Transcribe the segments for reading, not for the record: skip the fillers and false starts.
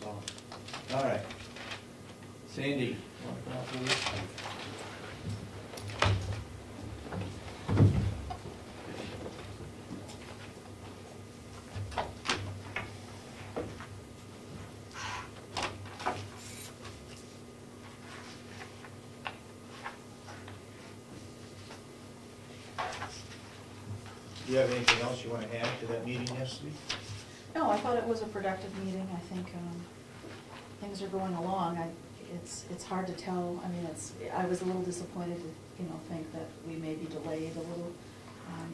So, all right. Sandy, want to come up, please? Do you have anything else you want to add to that meeting yesterday? No, I thought it was a productive meeting. I think things are going along. It's hard to tell. I mean, I was a little disappointed to think that we may be delayed a little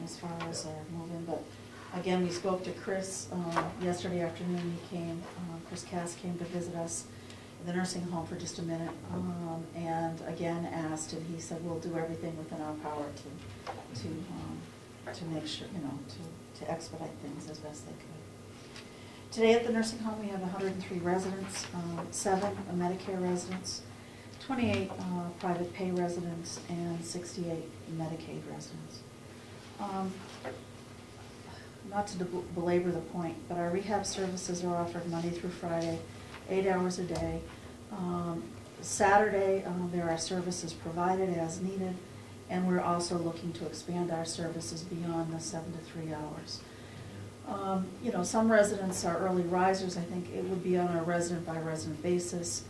as far as our move-in. But again, we spoke to Chris yesterday afternoon. He came. Chris Cass came to visit us at the nursing home for just a minute, and again asked, and he said we'll do everything within our power to make sure, to expedite things as best they could. Today at the nursing home we have 103 residents, 7 Medicare residents, 28 private pay residents, and 68 Medicaid residents. Not to belabor the point, but our rehab services are offered Monday through Friday, 8 hours a day. Saturday there are services provided as needed. And we're also looking to expand our services beyond the 7 to 3 hours. Some residents are early risers. I think it would be on a resident-by-resident basis.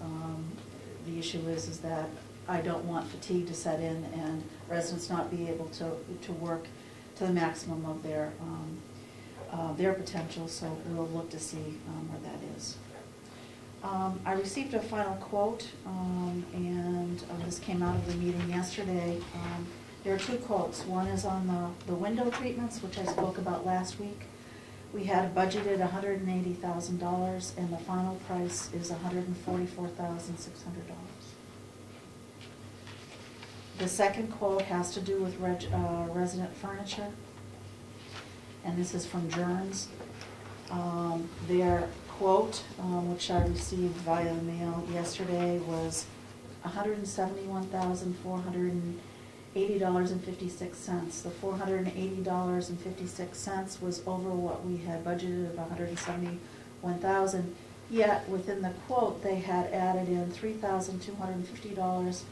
The issue is that I don't want fatigue to set in and residents not be able to work to the maximum of their potential. So we'll look to see where that is. I received a final quote, and this came out of the meeting yesterday. There are 2 quotes. One is on the window treatments, which I spoke about last week. We had budgeted $180,000, and the final price is $144,600. The second quote has to do with resident furniture, and this is from Jerns. Their quote, which I received via the mail yesterday, was $171,480.56. The $480.56 was over what we had budgeted of $171,000. Yet within the quote, they had added in $3,250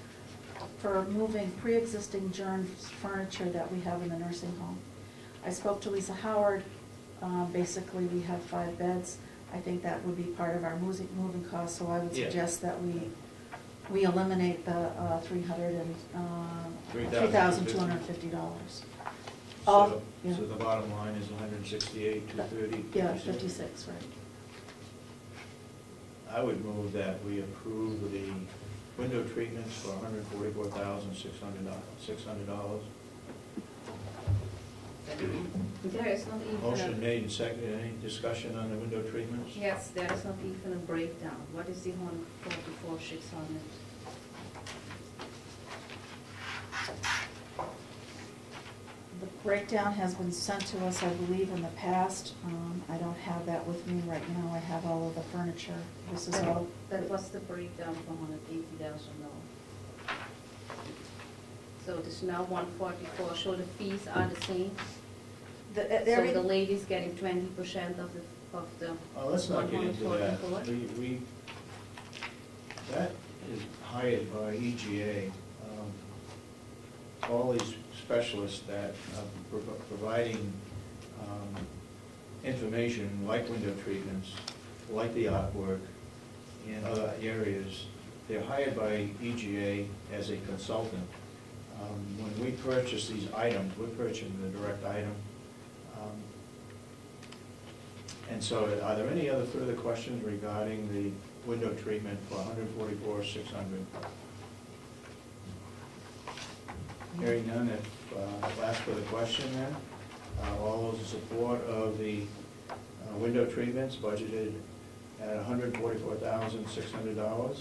for moving pre-existing Jerns furniture that we have in the nursing home. I spoke to Lisa Howard. Basically, we have 5 beds. I think that would be part of our moving costs, so I would suggest that we eliminate the $3,250. So the bottom line is 168,230. Yeah, 56, right. I would move that we approve the window treatments for $144,600. There is not even Motion made and seconded. Any discussion on the window treatments? Yes, there is not even a breakdown. What is the 144,600? The breakdown has been sent to us, I believe, in the past. I don't have that with me right now. I have all of the furniture. This is all. That was the breakdown for $180,000. So it is now 144. So the fees are the same. So the lady's getting 20% of the. Oh, let's not get into that. That is hired by EGA. All these specialists that are providing information like window treatments, like the artwork, in other areas, they're hired by EGA as a consultant. When we purchase these items, we're purchasing the direct item. And so are there any other further questions regarding the window treatment for $144,600? Hearing none, I'll ask for the question then. All those in support of the window treatments budgeted at $144,600,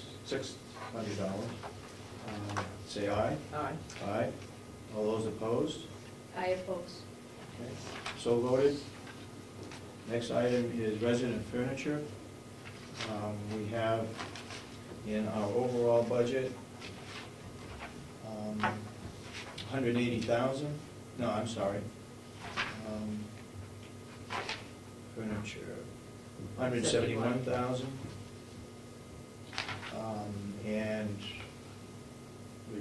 say aye. Aye. Aye. All those opposed? I oppose. Okay. So voted. Next item is resident furniture. We have in our overall budget $180,000. No, I'm sorry. Furniture, $171,000.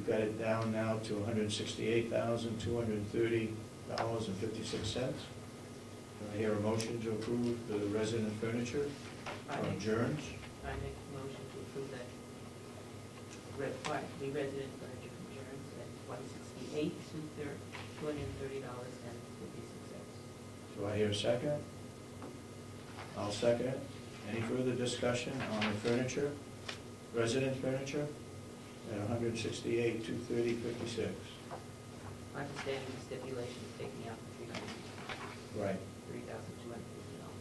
we've got it down now to $168,230.56. Can I hear a motion to approve the resident furniture from Journs? I make a motion to approve that the resident furniture from Journs at $168,230.56. Do I hear a second? I'll second it. Any further discussion on the furniture, resident furniture, at $168,230.56? Understanding the stipulations taking out the Right. $3,250.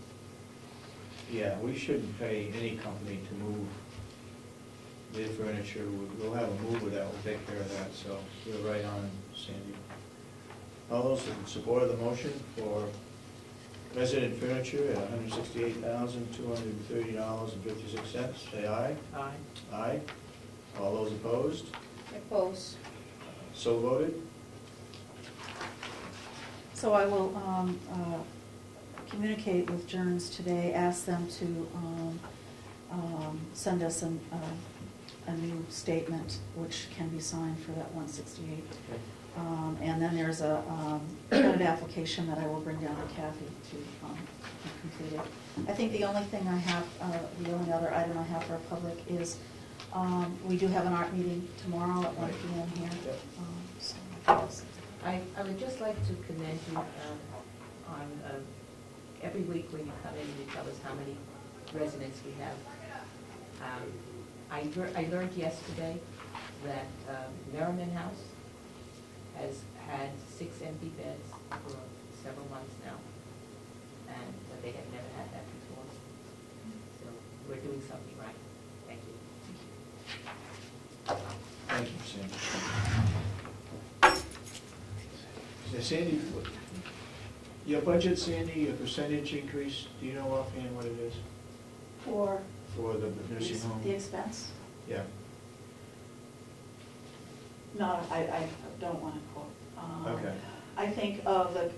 Yeah, we shouldn't pay any company to move their furniture. We'll have a mover that will take care of that, so you're right on, Sandy. All those in support of the motion for resident furniture at $168,230.56, say aye. Aye. Aye. All those opposed? Opposed. So voted? So I will communicate with Journs today, ask them to send us a new statement which can be signed for that 168. Okay. And then there's a credit application that I will bring down to Kathy to complete it. I think the only thing I have, the only other item I have for public is we do have an art meeting tomorrow at 1 p.m. here. Yep. So, I would just like to commend you on every week when you come in and you tell us how many residents we have. I learned yesterday that Merriman House has had 6 empty beds for several months now, and that they had never had that before. So we're doing something right. Thank you. Thank you, Sandy. Sandy, your budget, Sandy, your percentage increase, do you know offhand what it is for the nursing home? the expense? Yeah. No, I don't want to quote. Okay. I think of the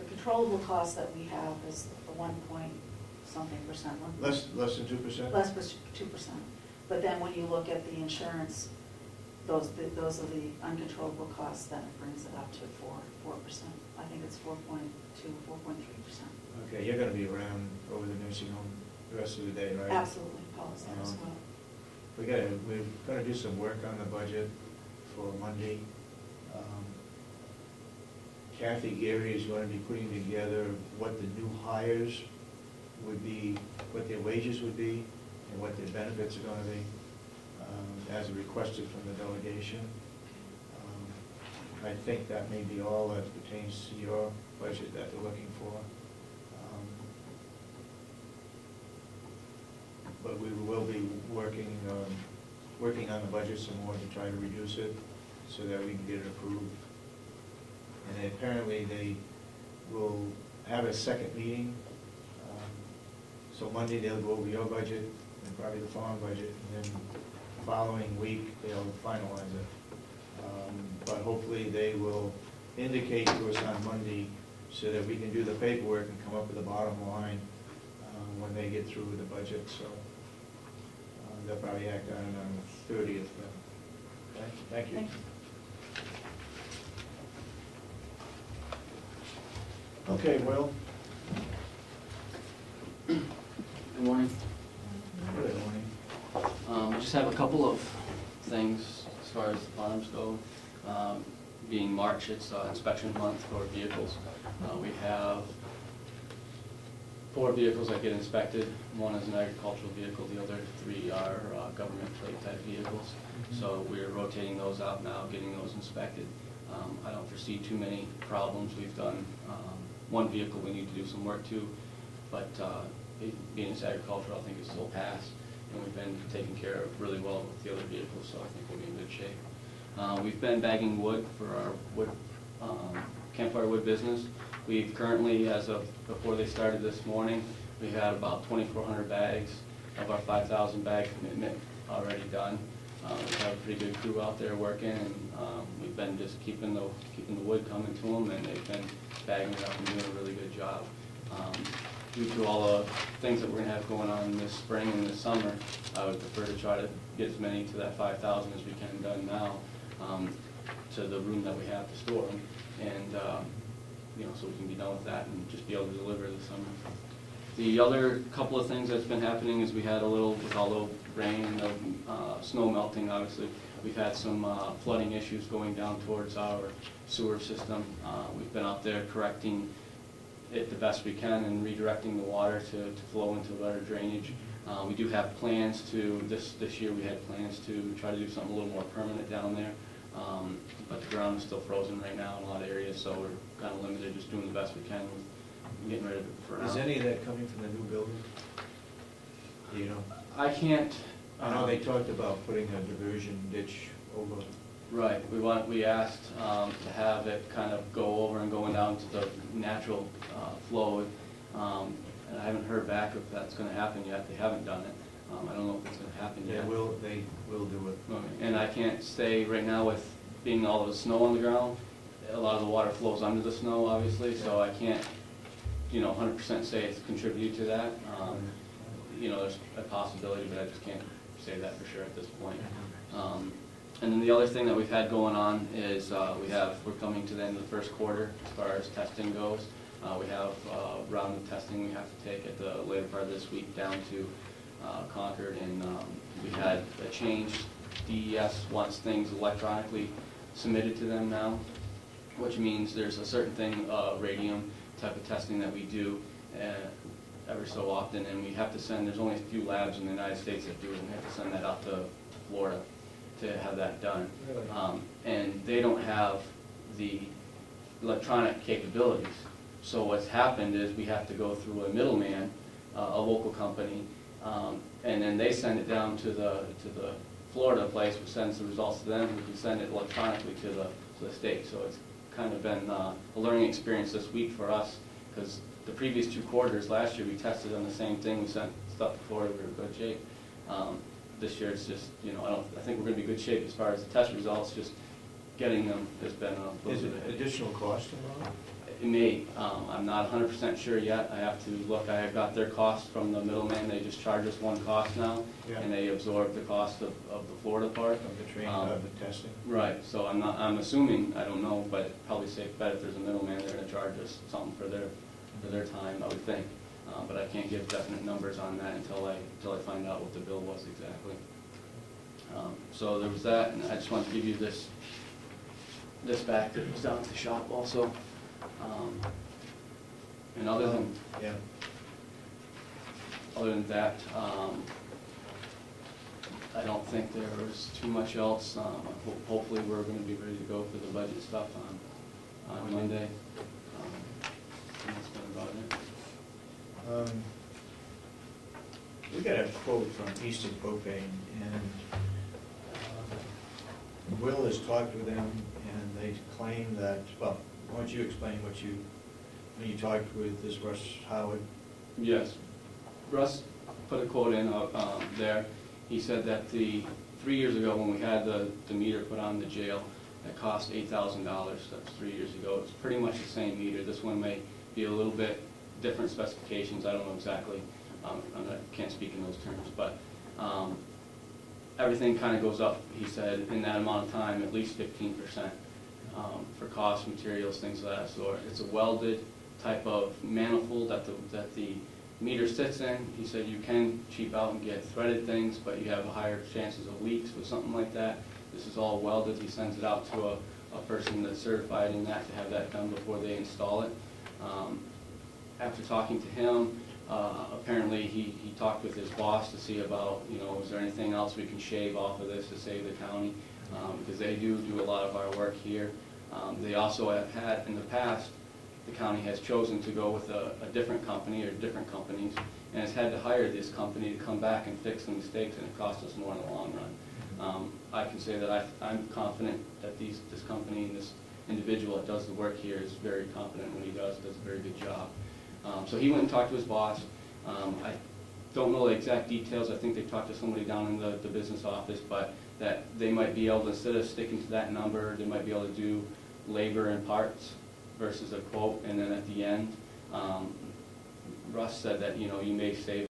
controllable cost that we have is the 1.something%. Less than 2%? Less than 2%. But then when you look at the insurance, those are the uncontrollable costs, then it brings it up to 4%. I think it's 4.2, 4.3%. Okay, you're gonna be around over the nursing home the rest of the day, right? Absolutely, Paul's there as well. We're gonna do some work on the budget for Monday. Kathy Gary is going to be putting together what the new hires would be, what their wages would be, and what their benefits are going to be, as requested from the delegation. I think that may be all that pertains to your budget that they're looking for. But we will be working on the budget some more to try to reduce it so that we can get it approved. And apparently they will have a second meeting. So Monday they'll go over your budget and probably the following budget, and then the following week they'll finalize it. But hopefully they will indicate to us on Monday so that we can do the paperwork and come up with the bottom line when they get through with the budget. So they'll probably act on it on the 30th. Okay? Thank you. Thank you. Okay, Will. Good morning. Good morning. I just have a couple of things as far as the farms go. Being March, it's inspection month for vehicles. We have 4 vehicles that get inspected. One is an agricultural vehicle, the other 3 are government plate type vehicles. So we're rotating those out now, getting those inspected. I don't foresee too many problems. We've done one vehicle we need to do some work to, but being it's agricultural, I think it's still passed, and we've been taken care of really well with the other vehicles, so I think we'll be in good shape. We've been bagging wood for our wood campfire wood business. We've currently, as of before they started this morning, we had about 2,400 bags of our 5,000 bag commitment already done. We have a pretty good crew out there working, and we've been just keeping the wood coming to them, and they've been bagging it up and doing a really good job. due to all the things that we're gonna have going on this spring and this summer, I would prefer to try to get as many to that 5,000 as we can done now, to the room that we have to store them, and, you know, so we can be done with that and just be able to deliver this summer. The other couple of things that's been happening is we had with all the rain and the snow melting, obviously, we've had some flooding issues going down towards our sewer system. We've been out there correcting it the best we can and redirecting the water to flow into better drainage. We do have plans to, this year we had plans to try to do something a little more permanent down there. But the ground is still frozen right now in a lot of areas, so we're kind of limited, just doing the best we can with getting rid of it for now. Is any of that coming from the new building? Do you know? I can't. I know they talked about putting a diversion ditch over. Right. We asked to have it kind of go over and going down to the natural flow. And I haven't heard back if that's going to happen yet. They haven't done it. I don't know if it's going to happen yet. They will do it. Okay. And I can't say right now with being all of the snow on the ground, a lot of the water flows under the snow, obviously, so I can't, you know, 100% say it's contributed to that. You know, there's a possibility, but I just can't say that for sure at this point. And then the other thing that we've had going on is we're coming to the end of the first quarter as far as testing goes. We have a round of testing we have to take at the later part of this week down to Concord, and we had a change. DES wants things electronically submitted to them now, which means there's a certain thing, radium type of testing that we do every so often, and we have to send, there's only a few labs in the United States that do it, and we have to send that out to Florida to have that done. Really? And they don't have the electronic capabilities. So what's happened is we have to go through a middleman, a local company, and then they send it down to the Florida place, which sends the results to them. We can send it electronically to the state. So it's kind of been a learning experience this week for us, because the previous 2 quarters last year we tested on the same thing. We sent stuff to Florida. We were in good shape. This year it's just, you know, I think we're going to be in good shape as far as the test results. Just getting them has been a Is little it bit. additional cost involved? It may. I'm not 100% sure yet. I have to look. I got their cost from the middleman. They just charge us one cost now, Yeah. and they absorb the cost of the Florida part. Of the training, of the testing? Right. So I'm assuming, I don't know, but it's probably safe bet if there's a middleman, they're going to charge us something for their time, I would think. But I can't give definite numbers on that until I find out what the bill was exactly. So there was that, and I just wanted to give you this back that was down at the shop also. And other than that, I don't think there was too much else. Hopefully we're going to be ready to go for the budget stuff on Monday. And that's been about it. We got a quote from Eastern Propane, and Will has talked with them, and they claim that, well, why don't you explain when you talked with this Russ Howard? Yes. Russ put a quote in there. He said that 3 years ago when we had the meter put on the jail, it cost $8,000. That's 3 years ago. It's pretty much the same meter. This one may be a little bit different specifications. I don't know exactly. Can't speak in those terms, but everything kind of goes up, he said, in that amount of time, at least 15%. For cost, materials, things of that sort. It's a welded type of manifold that the meter sits in. He said you can cheap out and get threaded things, but you have a higher chances of leaks with something like that. This is all welded. He sends it out to a person that's certified in that to have that done before they install it. After talking to him, apparently he talked with his boss to see about, you know, is there anything else we can shave off of this to save the county, because they do a lot of our work here. They also have had, in the past, the county has chosen to go with a different company or different companies, and has had to hire this company to come back and fix the mistakes, and it costs us more in the long run. I can say that I'm confident that this company and this individual that does the work here is very competent when he does a very good job. So he went and talked to his boss. I don't know the exact details. I think they talked to somebody down in the business office, but that they might be able to, instead of sticking to that number, they might be able to do labor and parts versus a quote, and then at the end, Russ said that, you know, you may save